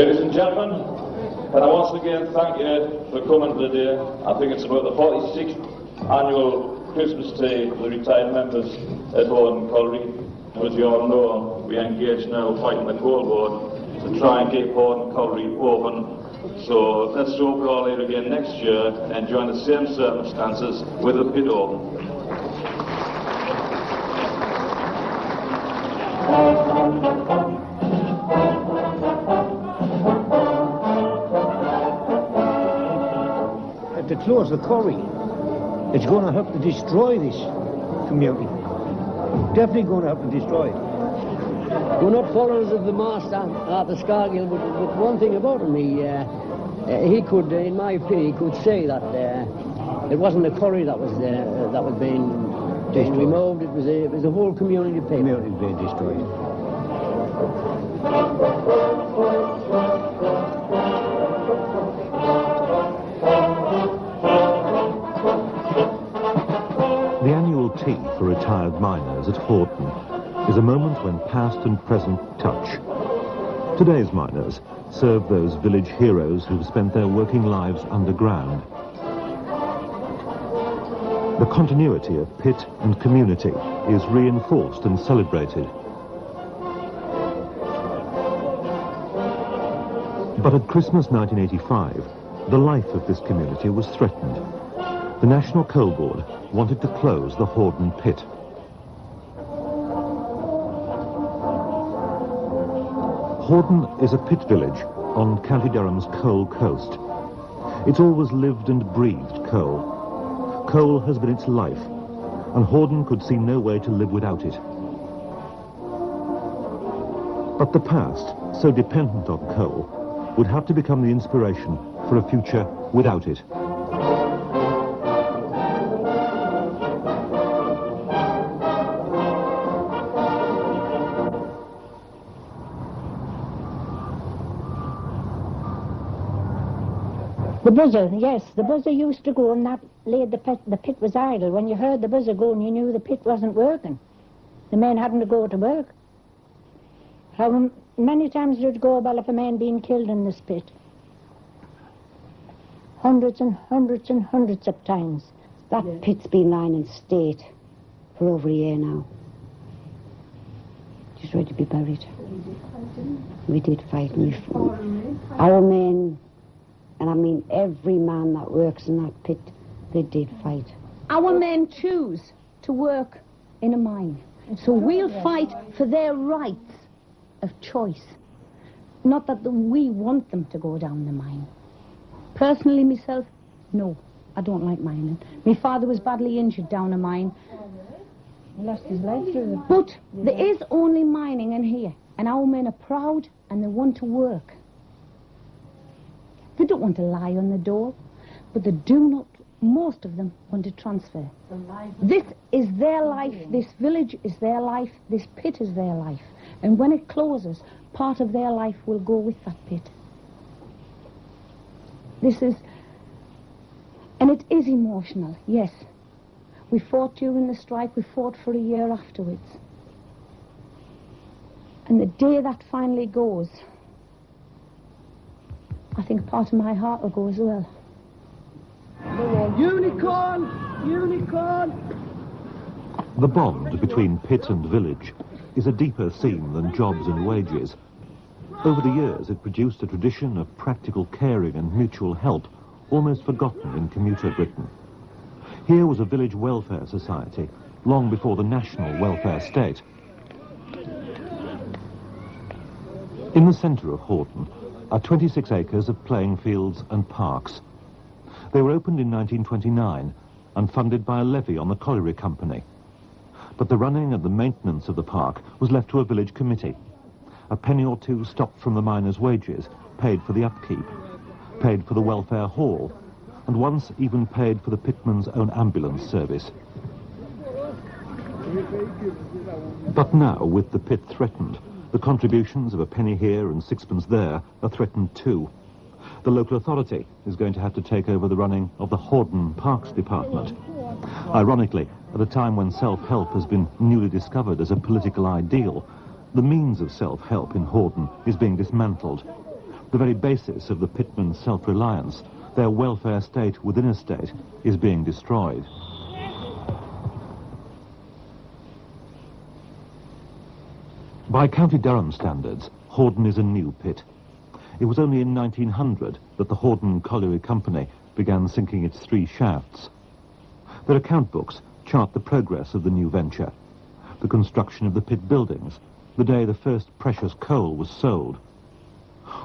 Ladies and gentlemen, can I once again thank you for coming today. I think it's about the 46th annual Christmas tea for the retired members at Horden Colliery. As you all know, we engage now fighting the Cold War to try and keep Horden Colliery open. So let's hope we're all here again next year, enjoying the same circumstances with the pit open. To close the quarry, it's going to help to destroy this community. Definitely going to help to destroy it. We're not followers of the master, Arthur Scargill, but one thing about him, he could, in my opinion, he could say that it wasn't the quarry that was being removed. It was the whole community paper. Community being destroyed. The annual tea for retired miners at Horden is a moment when past and present touch. Today's miners serve those village heroes who've spent their working lives underground. The continuity of pit and community is reinforced and celebrated. But at Christmas 1985, the life of this community was threatened. The National Coal Board wanted to close the Horden pit. Horden is a pit village on County Durham's coal coast. It's always lived and breathed coal. Coal has been its life, and Horden could see no way to live without it. But the past, so dependent on coal, would have to become the inspiration for a future without it. The buzzer, yes, the buzzer used to go and that laid the pit was idle. When you heard the buzzer going, you knew the pit wasn't working. The men hadn't to go to work. How many times did it go about if a man being killed in this pit? Hundreds and hundreds and hundreds of times. That pit's been lying in state for over a year now. Just ready to be buried. We did fight. Our men, and I mean every man that works in that pit, they did fight. Our men choose to work in a mine. So we'll fight for their rights of choice. Not that we want them to go down the mine. Personally, myself, no, I don't like mining. My father was badly injured down a mine. He lost his life through it. But there is only mining in here. And our men are proud and they want to work. They don't want to lie on the door, but they do not, most of them, want to transfer. This is their life, this village is their life, this pit is their life. And when it closes, part of their life will go with that pit. This is, and it is emotional, yes. We fought during the strike, we fought for a year afterwards. And the day that finally goes, I think part of my heart will go as well. Unicorn! Unicorn! The bond between pit and village is a deeper seam than jobs and wages. Over the years, it produced a tradition of practical caring and mutual help, almost forgotten in commuter Britain. Here was a village welfare society, long before the national welfare state. In the centre of Horden are 26 acres of playing fields and parks. They were opened in 1929 and funded by a levy on the Colliery Company. But the running and the maintenance of the park was left to a village committee. A penny or two stopped from the miners' wages, paid for the upkeep, paid for the welfare hall, and once even paid for the pitman's own ambulance service. But now, with the pit threatened, the contributions of a penny here and sixpence there are threatened too. The local authority is going to have to take over the running of the Horden Parks Department. Ironically, at a time when self-help has been newly discovered as a political ideal, the means of self-help in Horden is being dismantled. the very basis of the pitmen's self-reliance, their welfare state within a state, is being destroyed. By County Durham standards, Horden is a new pit. It was only in 1900 that the Horden Colliery Company began sinking its 3 shafts. Their account books chart the progress of the new venture, the construction of the pit buildings, the day the first precious coal was sold.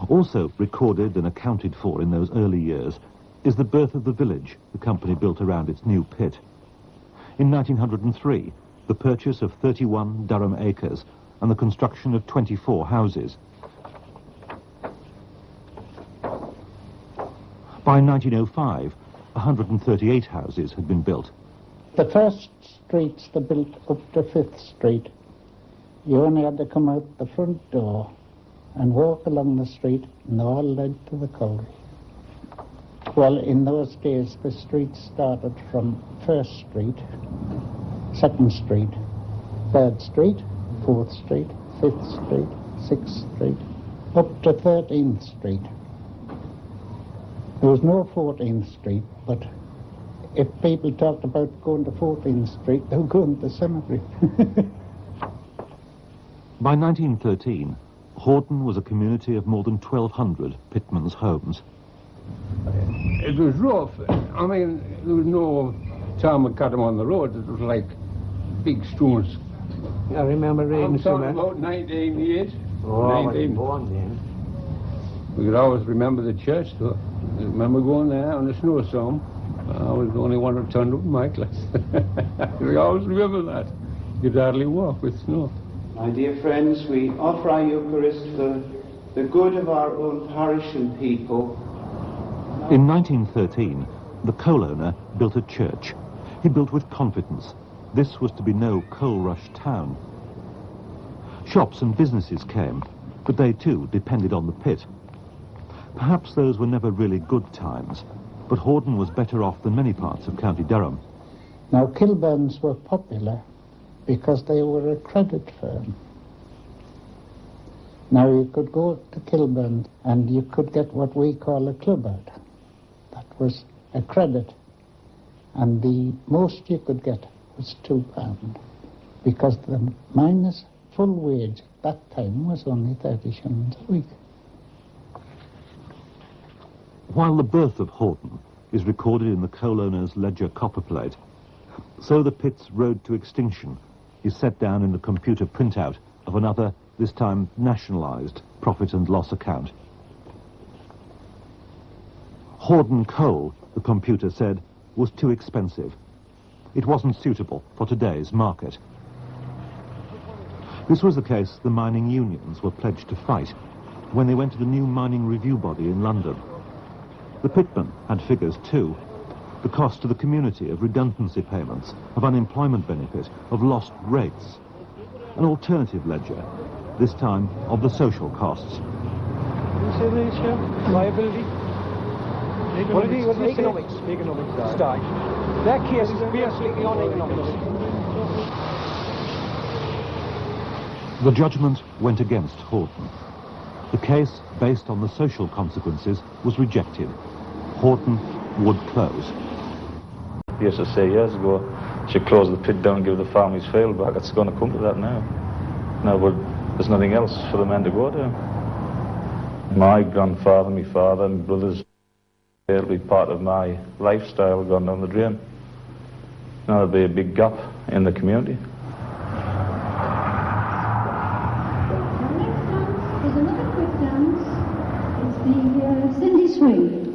Also recorded and accounted for in those early years is the birth of the village the company built around its new pit. In 1903, the purchase of 31 Durham acres and the construction of 24 houses. By 1905, 138 houses had been built. The first streets they built up to 5th Street. You only had to come out the front door and walk along the street, and all led to the colliery. Well, in those days, the streets started from 1st Street, 2nd Street, 3rd Street, 4th Street, 5th Street, 6th Street, up to 13th Street. There was no 14th Street, but if people talked about going to 14th Street, they were going to the cemetery. By 1913, Horden was a community of more than 1,200 pitmen's homes. It was rough. I mean, there was no time we cut them on the road. It was like big stones. I remember reading some about 19 years. Oh, I was born then. We could always remember the church, though. I remember going there on a snowstorm. I was the only one who turned up in my class. We always remember that. You could hardly walk with snow. My dear friends, we offer our Eucharist for the good of our own parish and people. In 1913, the coal owner built a church. He built with confidence. This was to be no coal rush town. Shops and businesses came, but they too depended on the pit. Perhaps those were never really good times, but Horden was better off than many parts of County Durham. Now, Kilburns were popular because they were a credit firm. Now, you could go to Kilburn and you could get what we call a clubbard. That was a credit. And the most you could get was £2, because the miner's full wage at that time was only 30 shillings a week. While the birth of Horden is recorded in the coal owner's ledger copperplate, so the pit's road to extinction is set down in the computer printout of another, this time nationalised, profit and loss account. Horden coal, the computer said, was too expensive. It wasn't suitable for today's market. This was the case the mining unions were pledged to fight when they went to the new mining review body in London. The pitmen had figures too. The cost to the community of redundancy payments, of unemployment benefit, of lost rates. An alternative ledger, this time of the social costs. Liability. Economics. Start. Their case is basically on economics. The judgment went against Horden. The case, based on the social consequences, was rejected. Horden would close. He used to say years ago, should close the pit down and give the farmers field back. It's going to come to that now. No, but there's nothing else for the men to go to. My grandfather, my father, my brothers, it'll be part of my lifestyle gone down the drain. Now there'll be a big gap in the community. There's another quick dance. It's the Cindy Swing.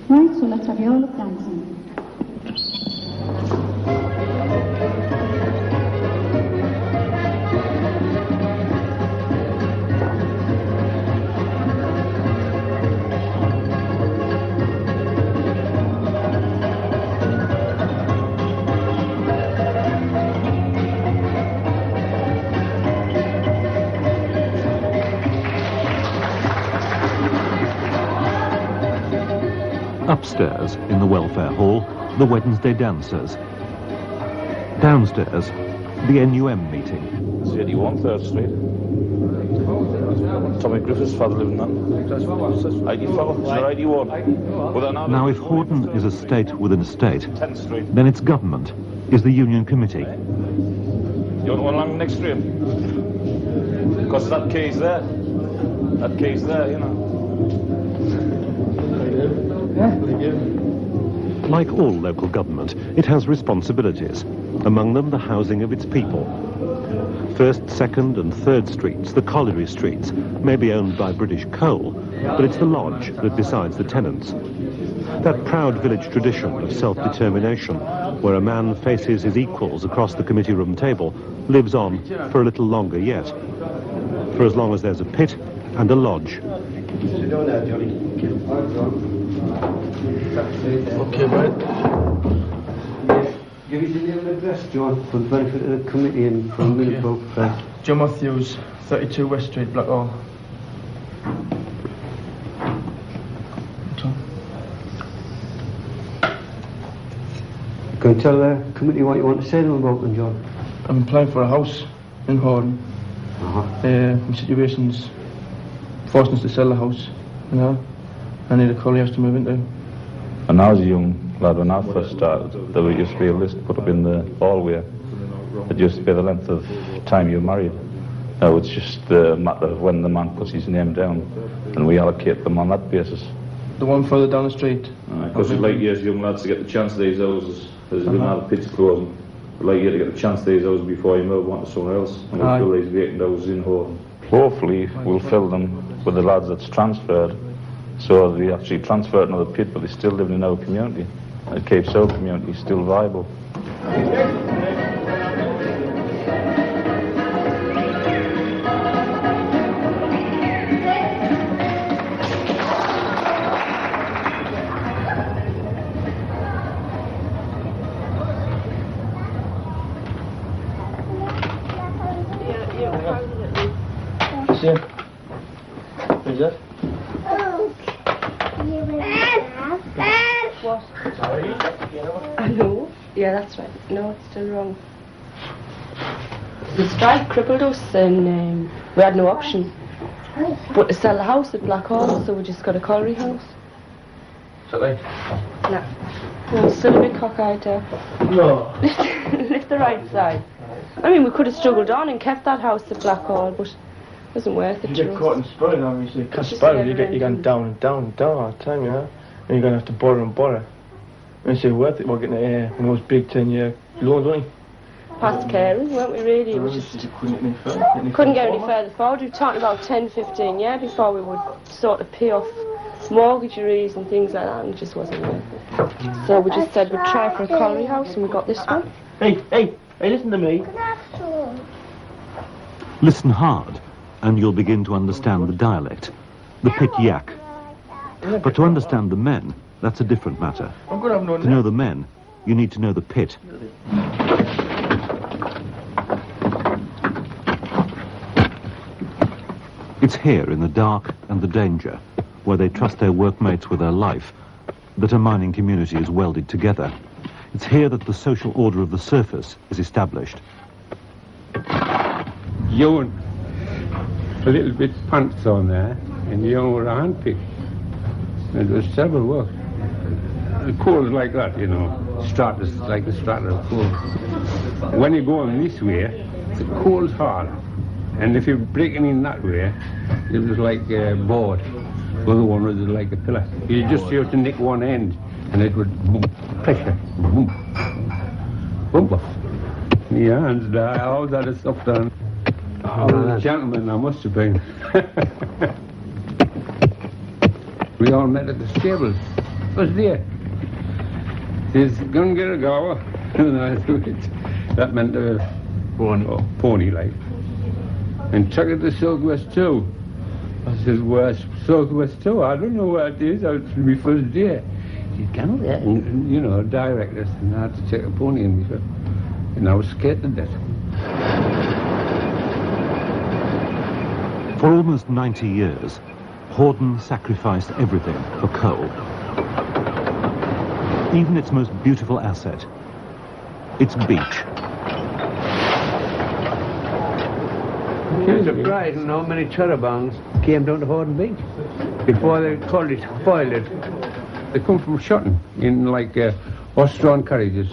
Right, so let's have you all up dancing. Upstairs, in the welfare hall, the Wednesday dancers. Downstairs, the NUM meeting. It's 81 3rd Street. Tommy Griffith's father lived in that. 84, it's not 81. Now, if Horden is a state within a state, 10th Street. then its government is the Union Committee. You want one along next to him? Because that key's there. That key's there, you know. Like all local government, it has responsibilities, among them the housing of its people. First, second and third streets, the colliery streets, may be owned by British Coal, but it's the lodge that decides the tenants. That proud village tradition of self-determination, where a man faces his equals across the committee room table, lives on for a little longer yet, for as long as there's a pit and a lodge. Okay, right. Give us your name and address, John, for the benefit of the committee and for a minute about press. John Matthews, 32 West Street, Blackhall. Can you tell the committee what you want to say to them about them, John? I'm applying for a house in Horden. My situation's forcing us to sell the house, you know. I need a colliery house to move into. When I was a young lad, when I first started, there used to be a list put up in the hallway. It used to be the length of time you were married. Now it's just a matter of when the man puts his name down, and we allocate them on that basis. The one further down the street. Because you'd like you as young lads to get the chance of these houses. There's been other pits closing. We'd like you to get the chance of these houses before you move on to somewhere else. And we'll fill these vacant houses in Horden. Hopefully we'll fill them with the lads that's transferred. So they actually transfer to another pit, but they're still living in our community. It keeps our community still viable. Is it? What? I know. Yeah, that's right. No, it's still wrong. The strike crippled us and we had no option but to sell the house at Blackhall, so we just got a colliery house. Is that right? No, still a bit cockeyed there. No. Lift the right side. I mean, we could have struggled on and kept that house at Blackhall, but it wasn't worth it. You get caught in spurring, obviously. Because spurring, you're going down and down and down all the time, you know? And you're going to have to borrow and borrow. And it's worth it, we're getting one of those big 10-year loans, weren't we? Past caring, weren't we really? We just couldn't get any further forward. We were talking about 10, 15 years before we would sort of pay off mortgage arrears and things like that, and it just wasn't worth it. So we just said we'd try for a colliery house, and we got this one. Hey, listen to me. Listen hard, and you'll begin to understand the dialect, the pit yak. But to understand the men, that's a different matter. To know the men, you need to know the pit. It's here in the dark and the danger, where they trust their workmates with their life, that a mining community is welded together. It's here that the social order of the surface is established. Young, a little bit pants on there, and young with a handpick. And it was terrible work. The coal's like that, you know, stratus, like the strata of coal. When you go on this way, the coal's hard. And if you're breaking in that way, it was like a board. The other one was like a pillar. You just have to nick one end, and it would boom, pressure, boom, boom. My hands die, all that is stuff done. I was a gentleman, I must have been. We all met at the stables. It was there. He's gonna get a gower. That meant a pony like. And took it to Southwest too. I said, well, Southwest too? I don't know where it is. It was my first day. He said, come there. And, you know, direct us. And I had to take a pony in before. And I was scared to death. For almost 90 years, Horden sacrificed everything for coal. Even its most beautiful asset, its beach. Surprising how many charabangs came down to Horden Beach before the college spoiled it. They come from Shotton in like horse-drawn carriages,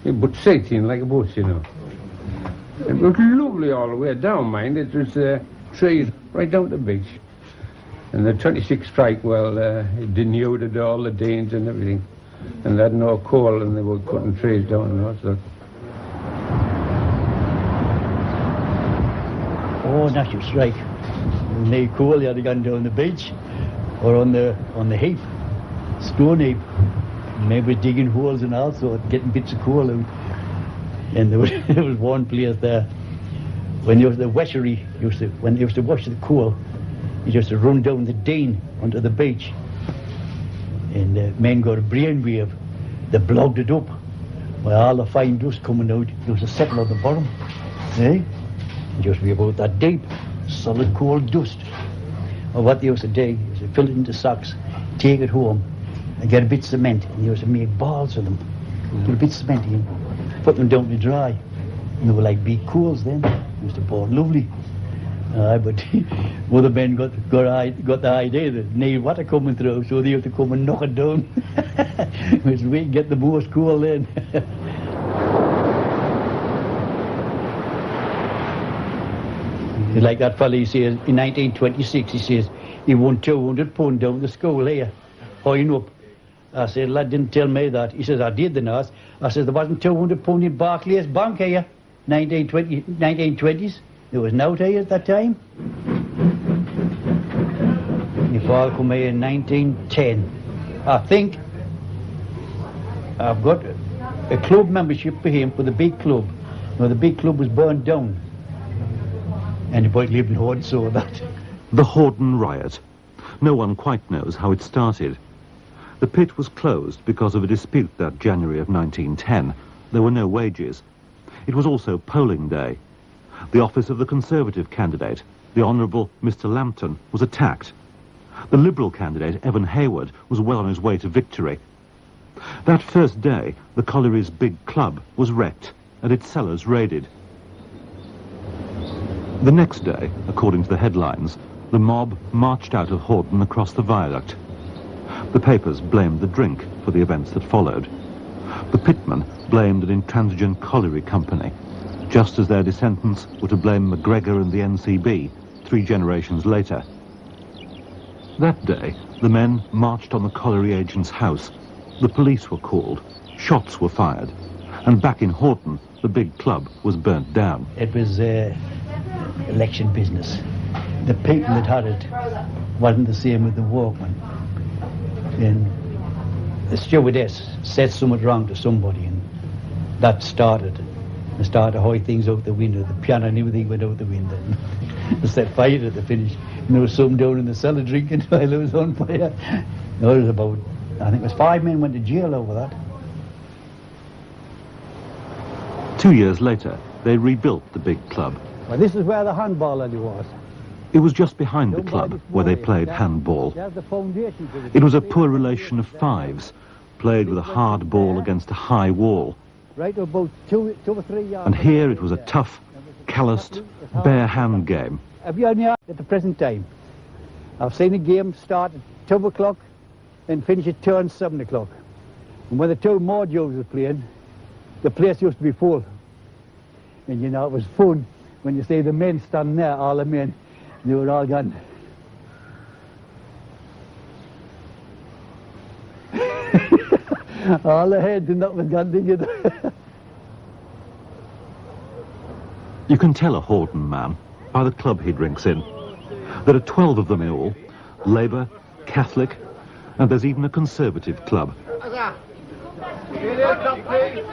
but sailing like a boat, you know. It was lovely all the way down, mind. It was trees right down to the beach. And the 26th strike, well, it denuded all the Danes and everything. And they had no coal and they were cutting trees down and all sorts. Oh, natural strike. No coal, you had to go down the beach or on the heap, stone heap. Maybe digging holes and all sorts, getting bits of coal out. And there was one place there, when there was the weshery, when they used to wash the coal, you used to run down the Dean onto the beach. And the men got a brainwave, they blocked it up. Well, all the fine dust coming out, it used to settle on the bottom. Eh? It used to be about that deep, solid coal dust. Well, what they used to do is to fill it into sacks, take it home, and get a bit of cement, and they used to make balls of them. Put a bit of cement in, put them down to dry. And they were like big coals then. It used to burn lovely. But other men got the idea that no water coming through, so they have to come and knock it down. Which we can get the most coal then. Like that fella, he says, in 1926, he says, he won 200 pound down the school here, high up. I said, lad didn't tell me that. He says, I did the nurse. I said, there wasn't 200 pound in Barclays Bank here, 1920s. There was no here at that time. My father come here in 1910. I think I've got a club membership for him for the big club. No, the big club was burned down. And the boy lived in Horden, saw that. The Horden riot. No one quite knows how it started. The pit was closed because of a dispute that January of 1910. There were no wages. It was also polling day. The office of the Conservative candidate, the Honourable Mr. Lambton, was attacked. The Liberal candidate, Evan Hayward, was well on his way to victory. That first day, the colliery's big club was wrecked and its cellars raided. The next day, according to the headlines, the mob marched out of Horden across the viaduct. The papers blamed the drink for the events that followed. The pitmen blamed an intransigent colliery company, just as their descendants were to blame MacGregor and the NCB 3 generations later. That day, the men marched on the colliery agent's house. The police were called, shots were fired, and back in Horden, the big club was burnt down. It was election business. The people that had it wasn't the same with the workmen. And the stewardess said something wrong to somebody, and that started. They started to hoist things out the window. The piano and everything went out the window. They set fire at the finish. And there was some down in the cellar drinking while it was on fire. No, it was about, I think it was 5 men went to jail over that. 2 years later, they rebuilt the big club. Well, this is where the handball alley was. It was just behind the club where they played handball. It was a poor relation of fives, played with a hard ball against a high wall. Right about two or 3 yards. And here it was a tough, calloused, bare hand game. Have you any at the present time? I've seen a game start at 2 o'clock and finish at turn 7 o'clock. And when the two more jobs were playing, the place used to be full. And you know, it was fun when you see the men standing there, all the men, they were all gone. All the heads and that was gone together. You can tell a Horden man by the club he drinks in. There are 12 of them in all, Labour, Catholic, and there's even a Conservative club.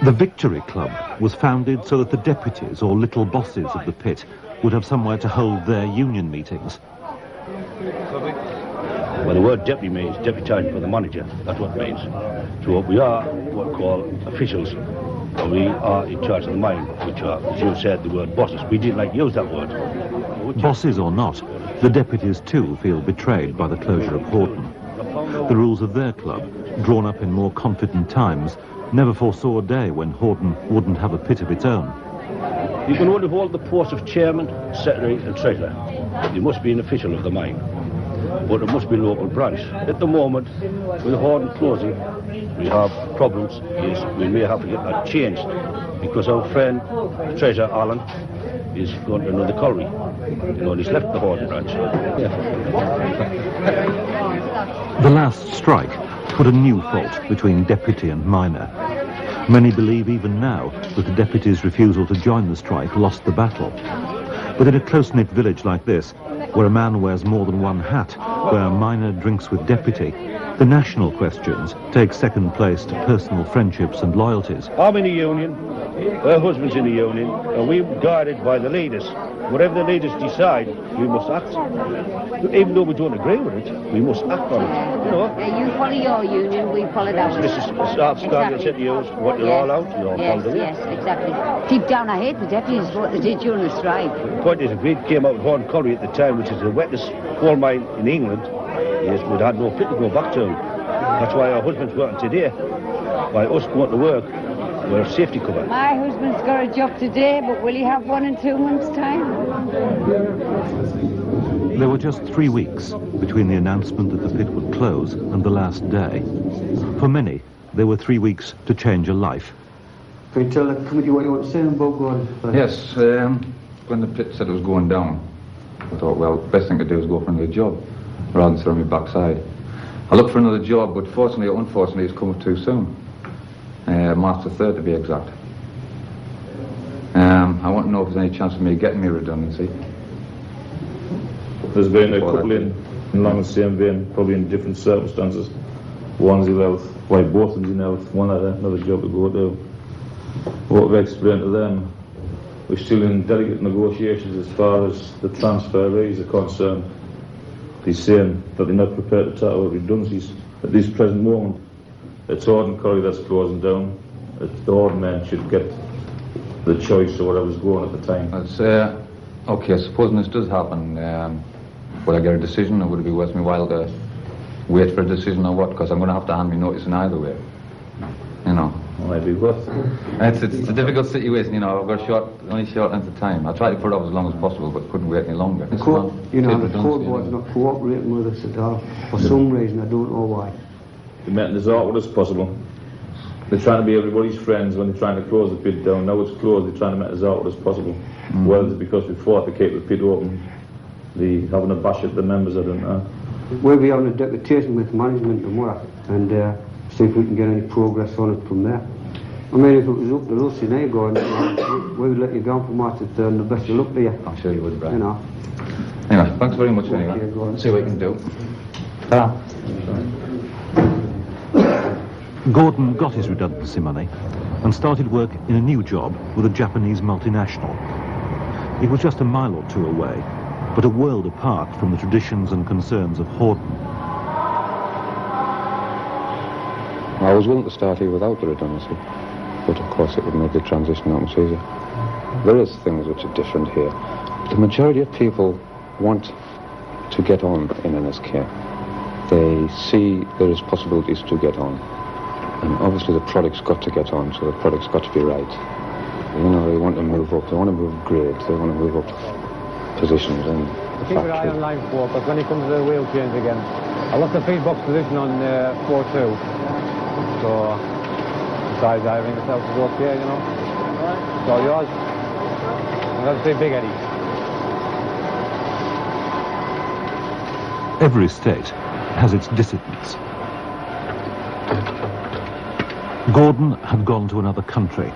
The Victory Club was founded so that the deputies or little bosses of the pit would have somewhere to hold their union meetings. Well, the word deputy means deputised for the manager. That's what it means. So we are what we call officials. And we are in charge of the mine, which are, as you said, the word bosses. We didn't like to use that word. Bosses or not, the deputies too feel betrayed by the closure of Horden. The rules of their club, drawn up in more confident times, never foresaw a day when Horden wouldn't have a pit of its own. You can only hold the post of chairman, secretary and treasurer. You must be an official of the mine, but it must be local branch. At the moment, with Horden closing, we have problems. Yes, we may have to get that changed because our friend, Treasurer Alan, is going to another colliery. You know, he's left the Horden branch. Yeah. The last strike put a new fault between deputy and miner. Many believe even now that the deputy's refusal to join the strike lost the battle. But in a close-knit village like this, where a man wears more than one hat, where a miner drinks with deputy, the national questions take second place to personal friendships and loyalties. I'm in the union, her husband's in the union, and we're guided by the leaders. Whatever the leaders decide, we must act. Even though we don't agree with it, we must act on it. You know? Yeah, you follow your union, we follow ours. This is Scargill said to you, what you're all out, you're all following it. Yes, exactly. Deep down I hate the deputies, what they did during the strike. The point is, if we came out of Horden Colliery at the time, which is the wettest coal mine in England, yes, we'd had no pit to go back to. That's why our husband's working today. By us going to work, we're a safety cover. My husband's got a job today, but will he have one in 2 months' time? There were just 3 weeks between the announcement that the pit would close and the last day. For many, there were 3 weeks to change a life. Can you tell the committee what you want to say about Gordon? Yes, when the pit said it was going down, I thought, well, the best thing to do is go for another job, rather than throw me backside. I looked for another job, but fortunately or unfortunately, it's come up too soon. March the 3rd to be exact. I want to know if there's any chance of me getting me redundancy. There's been a couple in along the same vein, probably in different circumstances. One's ill health, well, both of them's in health, one had another job to go to. What we've explained to them, we're still in delicate negotiations as far as the transferees are concerned. He's saying that they're not prepared to talk about redundancies at this present moment. It's Horden Colliery that's closing down. The Horden men should get the choice or whatever's going at the time. That's, okay, supposing this does happen, would I get a decision, or would it be worth me while to wait for a decision or what? Because I'm going to have to hand me notice in either way. You know. Maybe worth. It's a difficult situation, you know. I've got only short length of time. I tried to put it off as long as possible, but couldn't wait any longer. The court, you know, the court board's not cooperating with us at all. For some reason, I don't know why. They're making as awkward as possible. They're trying to be everybody's friends when they're trying to close the pit down. Now it's closed, they're trying to make it as awkward as possible. Whether it's because we fought to keep the pit open, they're having a bash at the members, I don't know. We'll be having a deputation with management tomorrow and see if we can get any progress on it from there. I mean, if it was up to us in our garden, we would let you go on for March the 3rd and the best of luck to you. I'm sure you would, Brian. You know. Anyway, thanks very much anyway. See what we can do. Ta-ra. Gordon got his redundancy money and started work in a new job with a Japanese multinational. It was just a mile or two away, but a world apart from the traditions and concerns of Horden. I was willing to start here without the redundancy, but of course it would make the transition that much easier. There is things which are different here. The majority of people want to get on in NSK. They see there is possibilities to get on. And obviously the product's got to get on, so the product's got to be right. You know, they want to move up, they want to move grades, they want to move up positions in the Keep an eye on line 4, because when he comes to the wheel change again, I lost the feedbox position on 4-2. So, besides everything else is okay, you know. It's all yours. I'm going to say Big Eddie. Every state has its dissidents. Gordon had gone to another country,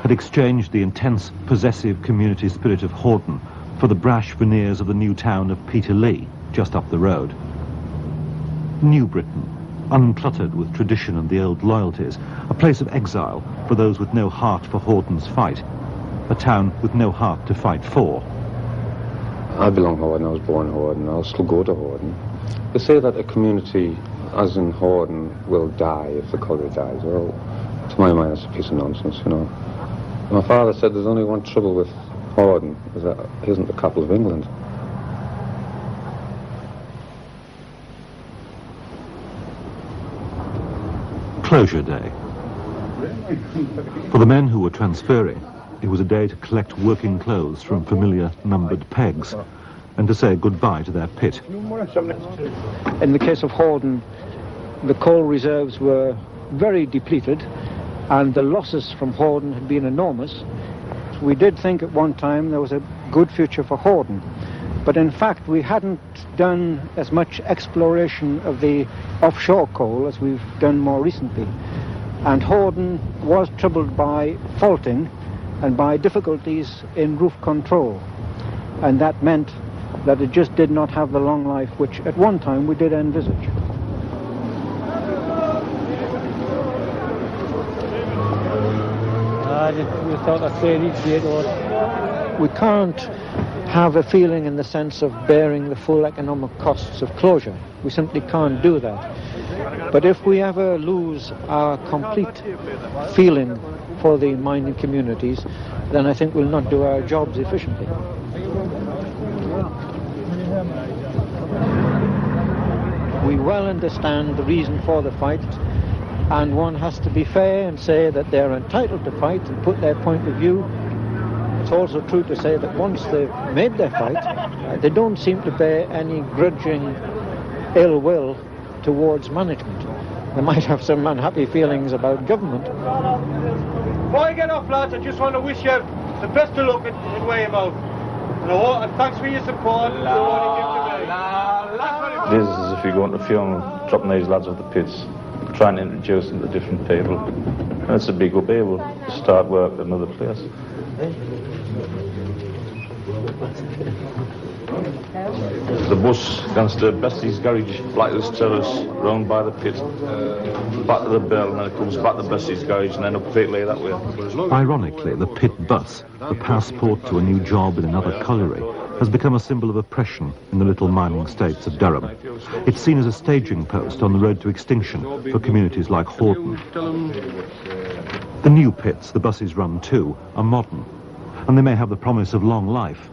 had exchanged the intense, possessive community spirit of Horden for the brash veneers of the new town of Peterlee, just up the road. New Britain, uncluttered with tradition and the old loyalties, a place of exile for those with no heart for Horden's fight, a town with no heart to fight for. I belong to Horden, I was born in Horden, I'll still go to Horden. They say that a community, as in Horden, will die if the colliery dies. Well, to my mind, it's a piece of nonsense, you know. My father said there's only one trouble with Horden, is that it isn't the capital of England. Closure day. For the men who were transferring, it was a day to collect working clothes from familiar numbered pegs and to say goodbye to their pit. In the case of Horden, the coal reserves were very depleted and the losses from Horden had been enormous. We did think at one time there was a good future for Horden, but in fact we hadn't done as much exploration of the offshore coal as we've done more recently. And Horden was troubled by faulting and by difficulties in roof control, and that meant that it just did not have the long life which at one time we did envisage. We thought I'd say each day We can't have a feeling in the sense of bearing the full economic costs of closure. We simply can't do that. But if we ever lose our complete feeling for the mining communities, then I think we'll not do our jobs efficiently. We well understand the reason for the fight, and one has to be fair and say that they're entitled to fight and put their point of view. It's also true to say that once they've made their fight, they don't seem to bear any grudging ill will towards management. They might have some unhappy feelings about government. Before I get off, lads, I just want to wish you the best of luck in Weymouth. And thanks for your support. This is as if you're going to film dropping these lads off the pits, trying to introduce them to different people. And it's a big up able to start work at another place. The bus against the Bessie's garage, Blacklist Terrace, round by the pit, back to the bell, and then it comes back to Bessie's garage and then up Fleetley that way. Ironically, the pit bus, the passport to a new job in another colliery, has become a symbol of oppression in the little mining states of Durham. It's seen as a staging post on the road to extinction for communities like Horden. The new pits the buses run to are modern, and they may have the promise of long life,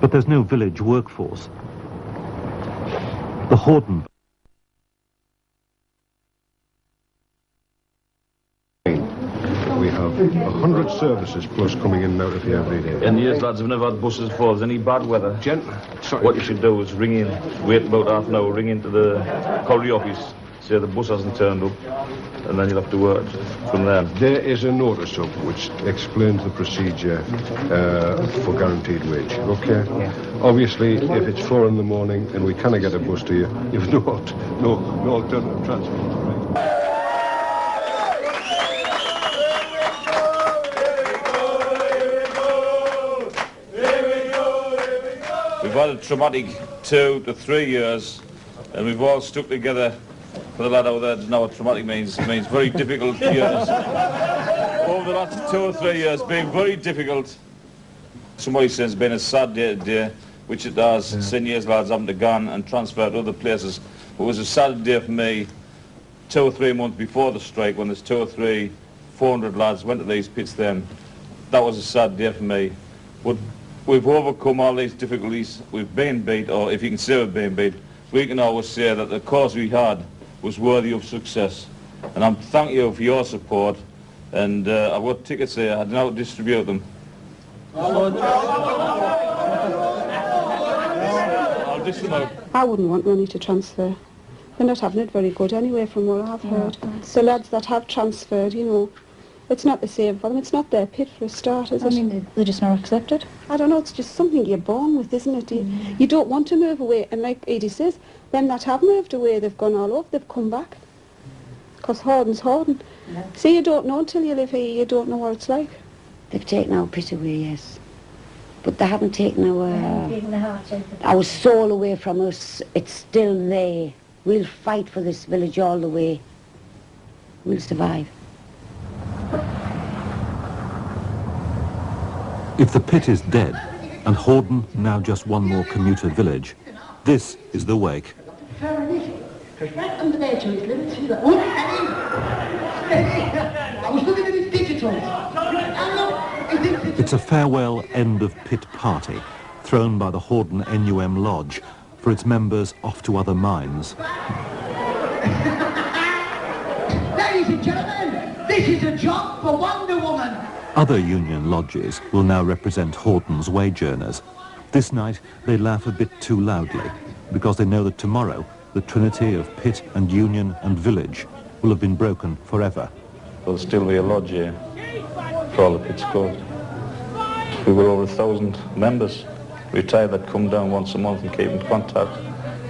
but there's no village workforce. The Horden we have 100 services plus coming in and out of here every day. In years, lads, have never had buses before. There's any bad weather. What you should do is ring in, wait about half an hour, ring into the colliery office, say the bus hasn't turned up, and then you'll have to work from there. There is a notice up which explains the procedure for guaranteed wage, okay? Yeah. Obviously, if it's 4 in the morning and we cannot get a bus to you, you've no alternative transport. We've had a traumatic 2 to 3 years, and we've all stuck together. For the lad out there, doesn't know what traumatic means. It means very difficult years. Over the last 2 or 3 years, been very difficult. Somebody says it's been a sad day today, which it does. 10 years lads haven't gone and transferred to other places. But it was a sad day for me 2 or 3 months before the strike, when there's 2 or 3, 400 lads went to these pits then. That was a sad day for me. But we've overcome all these difficulties. We've been beat, or if you can say we've been beat, we can always say that the cause we had was worthy of success. And I'm thank you for your support, and I've got tickets here. I don't distribute them. I'll dish them out. I wouldn't want money to transfer. They're not having it very good anyway, from what I've heard. The lads that have transferred, you know, it's not the same for them. It's not their pit for a start, is it? I mean, they're just not accepted. I don't know, it's just something you're born with, isn't it? You don't want to move away, and like Edie says, them that have moved away, they've gone all over, they've come back. Because Horden's Horden. Yeah. See, you don't know until you live here, you don't know what it's like. They've taken our pit away, yes. But they haven't taken our soul away from us. It's still there. We'll fight for this village all the way. We'll survive. If the pit is dead, and Horden now just one more commuter village, this is the wake. Right under there to his limits, see that one? I was looking at his digital. It's a farewell end of pit party, thrown by the Horden NUM Lodge for its members off to other mines. Ladies and gentlemen, this is a job for Wonder Woman. Other union lodges will now represent Horden's wage earners. This night they laugh a bit too loudly because they know that tomorrow the trinity of pit and union and village will have been broken forever. There'll still be a lodge here for all the pits closed. We've got over 1,000 members retired that come down once a month and keep in contact.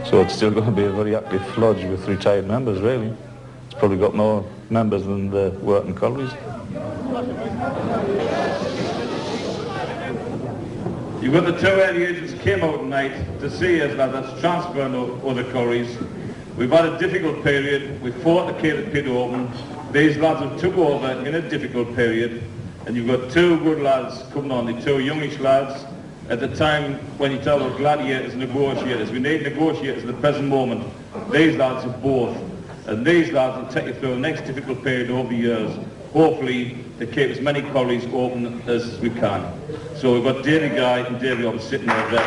So it's still going to be a very active lodge with retired members, really. It's probably got more members than the working collieries. You've got the two early agents came out tonight to see us that that's transferring other collieries. We've had a difficult period. We fought to keep the pit open. These lads have took over in a difficult period. And you've got two good lads coming on, the two youngish lads. At the time when you talk about gladiators and negotiators, we need negotiators at the present moment. These lads are both. And these lads will take you through the next difficult period over the years. Hopefully to keep as many collieries open as we can. So we've got Davy Guy and Davy Hobbs sitting over there.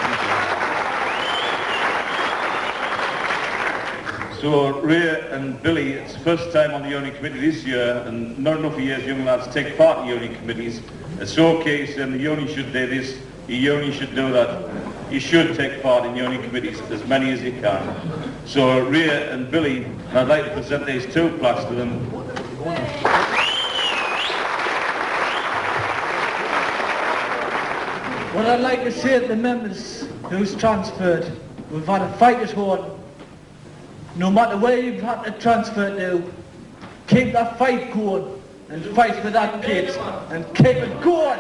So Ray and Billy, it's the first time on the union committee this year, and not enough years young lads take part in union committees. It's okay saying the union should do this, the union should do that. You should take part in union committees, as many as you can. So Ray and Billy, and I'd like to present these two plaques to them. What I'd like to say to the members who's transferred, we've had a fight at Horden. No matter where you've had to transfer to, keep that fight going and fight for that pit and keep it going.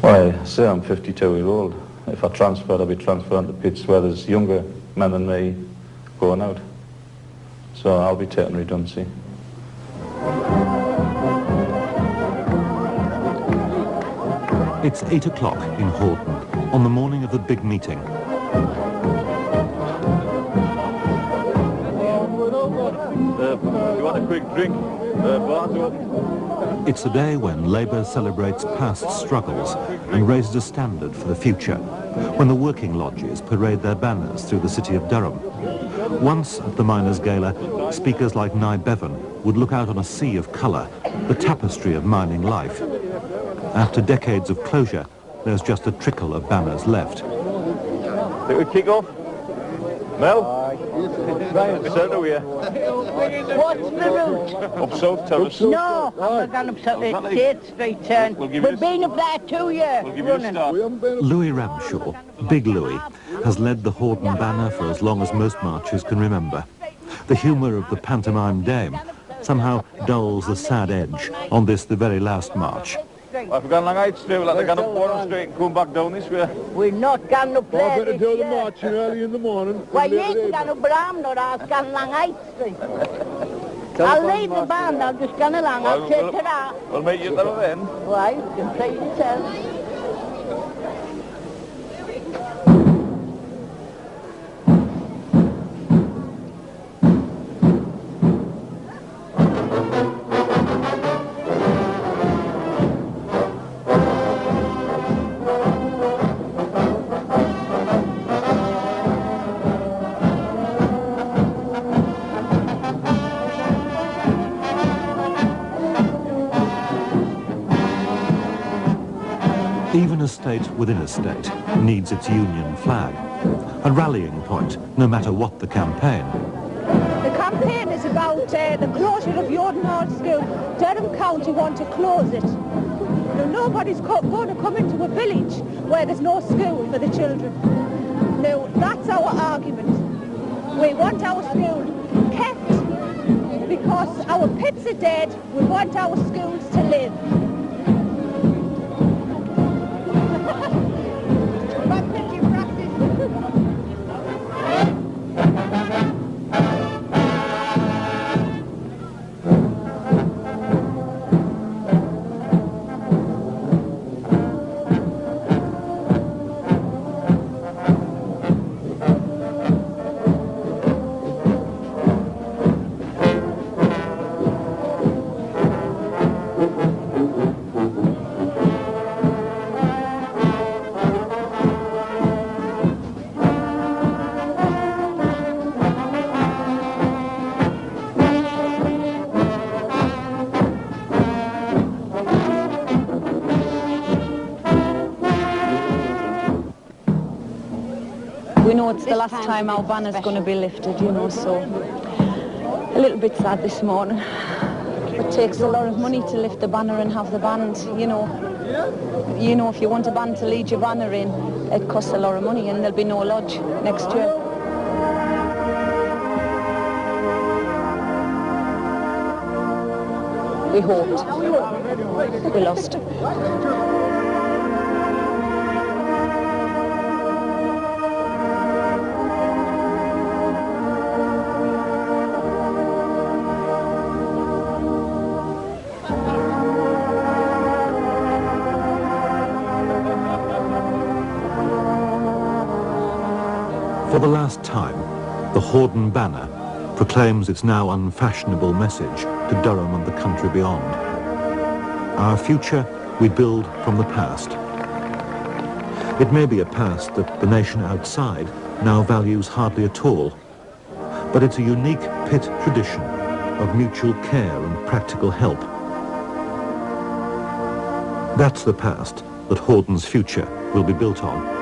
Well, I say I'm 52-year-old. If I transferred, I'd be transferring to pits where there's younger men than me going out. So I'll be taking redundancy. It's 8 o'clock in Horden, on the morning of the big meeting. You want a quick drink? Bar's open. It's the day when Labour celebrates past struggles and raises a standard for the future, when the working lodges parade their banners through the city of Durham. Once at the Miners' Gala, speakers like Nye Bevan would look out on a sea of colour, the tapestry of mining life. After decades of closure, there's just a trickle of banners left. Think we kick off? Mel? South of here. What's the route? Up South Terrace. No, I'm not going up South State Street turn. We've been up there 2 years running. Louis Ramshaw, Big Louis, has led the Horden banner for as long as most marches can remember. The humour of the pantomime dame somehow dulls the sad edge on this, the very last march. Well, if we're going along Hyde Street, we'll have to go up Warren Street and come back down this way. We're not going up there. I better do the marching early in the morning. Well, you ain't going up Bram, nor I'll go along Hyde Street. I'll leave the band, I'll just go along, I'll take it out. We'll meet you there then. Right, you can play yourself. Even a state within a state needs its union flag, a rallying point, no matter what the campaign. The campaign is about the closure of Horden School. Durham County want to close it. Now, nobody's going to come into a village where there's no school for the children. Now, that's our argument. We want our school kept because our pits are dead. We want our schools to live. it's the last time our banner's going to be lifted, you know, so a little bit sad this morning. It takes a lot of money to lift the banner and have the band, you know. You know, if you want a band to lead your banner in, it costs a lot of money, and there'll be no lodge next year. We hoped. We lost. For the last time, the Horden banner proclaims its now unfashionable message to Durham and the country beyond. Our future we build from the past. It may be a past that the nation outside now values hardly at all, but it's a unique Pitt tradition of mutual care and practical help. That's the past that Horden's future will be built on.